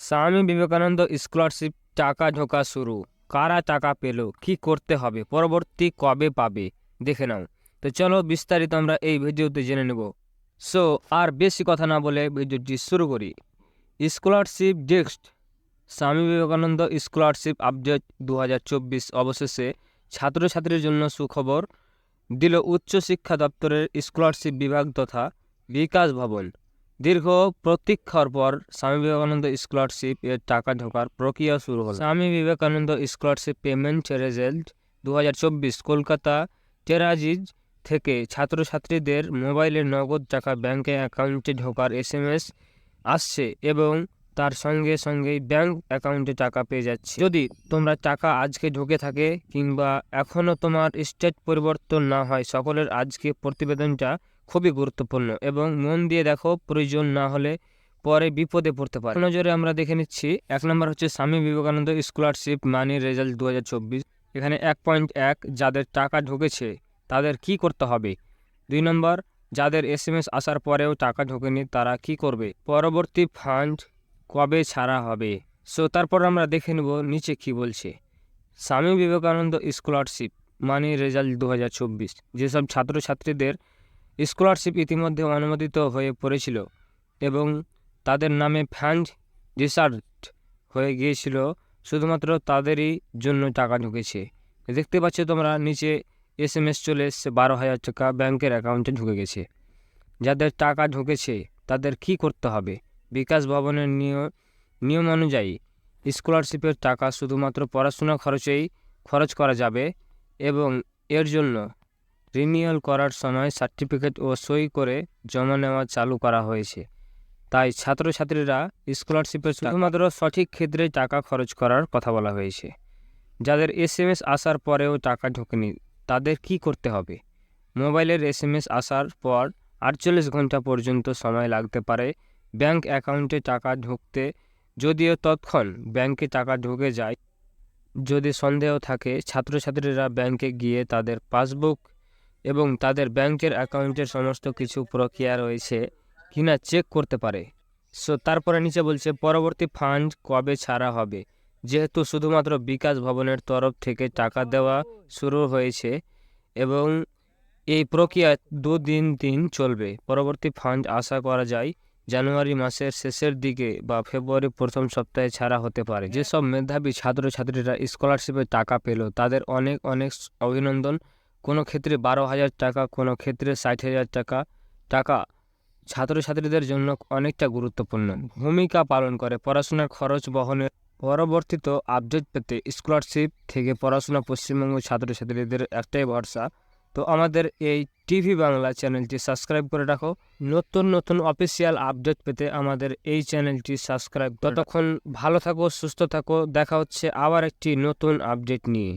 স্বামী বিবেকানন্দ স্কলারশিপ টাকা ঢোকা শুরু। কারা টাকা পেল, কি করতে হবে, পরবর্তী কবে পাবে, দেখে নাও। তো চলো বিস্তারিত আমরা এই ভিডিওতে জেনে নেব। সো আর বেশি কথা না বলে ভিডিওটি শুরু করি। Scholarship desk. স্বামী বিবেকানন্দ স্কলারশিপ আপডেট 2024 অবশেষে ছাত্রছাত্রীর জন্য সুখবর দিল উচ্চশিক্ষা দপ্তরের স্কলারশিপ বিভাগ তথা বিকাশ ভবন। দীর্ঘ প্রতীক্ষার পর স্বামী বিবেকানন্দ স্কলারশিপ এর টাকা ঢোকার প্রক্রিয়া শুরু হল। Swami Vivekananda scholarship payment result 2024 Kolkata টেরাজিজ থেকে ছাত্রছাত্রীদের মোবাইলে নগদ টাকা ব্যাংকে অ্যাকাউন্টে ঢোকার SMS আসছে এবং তার সঙ্গে সঙ্গেই ব্যাংক অ্যাকাউন্টে টাকা পেয়ে যাচ্ছে। যদি তোমরা টাকা আজকে ঢুকে থাকে কিংবা এখনও তোমার স্টেট পরিবর্তন না হয়, সকলের আজকে প্রতিবেদনটা খুবই গুরুত্বপূর্ণ এবং মন দিয়ে দেখো, প্রয়োজন না হলে পরে বিপদে পড়তে পারে। নজরে আমরা দেখে নিচ্ছি। 1 নম্বর হচ্ছে স্বামী বিবেকানন্দ স্কলারশিপ মানি রেজাল্ট 2024। এখানে 1.1 যাদের টাকা ঢুকেছে তাদের কি করতে হবে। 2 নম্বর যাদের SMS আসার পরেও টাকা ঢোকেনি তারা কি করবে, পরবর্তী ফান্ড কবে ছাড়া হবে। সো তারপর আমরা দেখে নেব নিচে কি বলছে। স্বামী বিবেকানন্দ স্কলারশিপ মানি রেজাল্ট 2024 যেসব ছাত্রছাত্রীদের স্কলারশিপ ইতিমধ্যে অনুমোদিত হয়ে পড়েছিল এবং তাদের নামে ফান্ড রিসার্ভ হয়ে গিয়েছিল, শুধুমাত্র তাদেরই জন্য টাকা ঢুকেছে। দেখতে পাচ্ছ তোমরা নিচে SMS চলে এসছে, 12,000 টাকা ব্যাংকের অ্যাকাউন্টে ঢুকে গেছে। যাদের টাকা ঢুকেছে তাদের কি করতে হবে। বিকাশ ভবনের নিয়ম অনুযায়ী স্কলারশিপের টাকা শুধুমাত্র পড়াশোনা খরচেই খরচ করা যাবে এবং এর জন্য রিনিউয়াল করার সময় সার্টিফিকেট ও সই করে জমা নেওয়া চালু করা হয়েছে। তাই ছাত্রছাত্রীরা স্কলারশিপের শুধুমাত্র সঠিক ক্ষেত্রে টাকা খরচ করার কথা বলা হয়েছে। যাদের SMS আসার পরেও টাকা ঢোকেনি তাদের কি করতে হবে। মোবাইলের SMS আসার পর 48 ঘন্টা পর্যন্ত সময় লাগতে পারে ব্যাংক অ্যাকাউন্টে টাকা ঢুকতে, যদিও তৎক্ষণ ব্যাংকে টাকা ঢুকে যায়। যদি সন্দেহ থাকে, ছাত্রছাত্রীরা ব্যাংকে গিয়ে তাদের পাসবুক এবং তাদের ব্যাংকের অ্যাকাউন্টের সমস্ত কিছু প্রক্রিয়া রয়েছে কিনা চেক করতে পারে। সো তারপরে নিচে বলছে পরবর্তী ফান্ড কবে ছাড়া হবে। যেহেতু শুধুমাত্র বিকাশ ভবনের তরফ থেকে টাকা দেওয়া শুরু হয়েছে এবং এই প্রক্রিয়া 2 দিন চলবে, পরবর্তী ফান্ড আশা করা যায় জানুয়ারি মাসের শেষের দিকে বা ফেব্রুয়ারি প্রথম সপ্তাহে ছাড়া হতে পারে। যেসব মেধাবী ছাত্রছাত্রীরা স্কলারশিপের টাকা পেল তাদের অনেক অনেক অভিনন্দন। কোনো ক্ষেত্রে 12,000 টাকা, কোনো ক্ষেত্রে 60,000 টাকা ছাত্রছাত্রীদের জন্য অনেকটা গুরুত্বপূর্ণ ভূমিকা পালন করে পড়াশোনার খরচ বহনের। পরবর্তীত আপডেট পেতে স্কলারশিপ থেকে পড়াশোনা পশ্চিমবঙ্গ ছাত্রছাত্রীদের একটাই ভরসা। তো আমাদের এই টিভি বাংলা চ্যানেলটি সাবস্ক্রাইব করে রাখো। নতুন নতুন অফিসিয়াল আপডেট পেতে আমাদের এই চ্যানেলটি সাবস্ক্রাইব। ততক্ষণ ভালো থাকো, সুস্থ থাকো। দেখা হচ্ছে আবার একটি নতুন আপডেট নিয়ে।